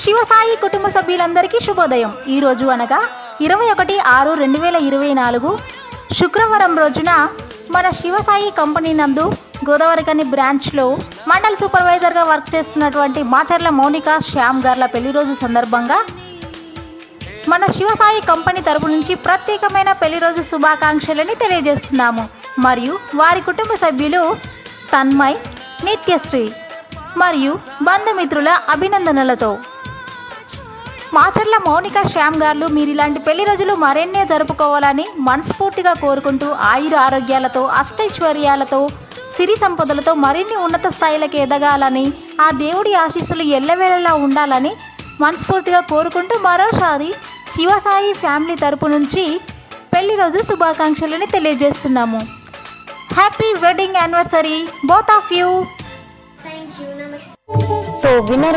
శివసాయి కుటుంబ సభ్యులందరికీ శుభోదయం. ఈరోజు అనగా 21/6/2024 శుక్రవారం రోజున మన శివసాయి కంపెనీ నందు గోదావరికని బ్రాంచ్లో మండల్ సూపర్వైజర్గా వర్క్ చేస్తున్నటువంటి మాచర్ల మౌనిక శ్యామ్ గార్ల పెళ్లి రోజు సందర్భంగా మన శివసాయి కంపెనీ తరపు నుంచి ప్రత్యేకమైన పెళ్లి రోజు శుభాకాంక్షలని తెలియజేస్తున్నాము. మరియు వారి కుటుంబ సభ్యులు తన్మయ్, నిత్యశ్రీ మరియు బంధుమిత్రుల అభినందనలతో మాచర్ల మౌనిక శ్యామ్ గారు మీరు ఇలాంటి పెళ్లి రోజులు మరెన్నే జరుపుకోవాలని మనస్ఫూర్తిగా కోరుకుంటూ ఆయుర ఆరోగ్యాలతో అష్టైశ్వర్యాలతో సిరి సంపదలతో మరిన్ని ఉన్నత స్థాయిలకు ఎదగాలని ఆ దేవుడి ఆశీస్సులు ఎల్లవేళలా ఉండాలని మనస్ఫూర్తిగా కోరుకుంటూ మరోసారి శివసాయి ఫ్యామిలీ తరపు నుంచి పెళ్లి రోజు శుభాకాంక్షలని తెలియజేస్తున్నాము. Happy wedding anniversary both of you. So winner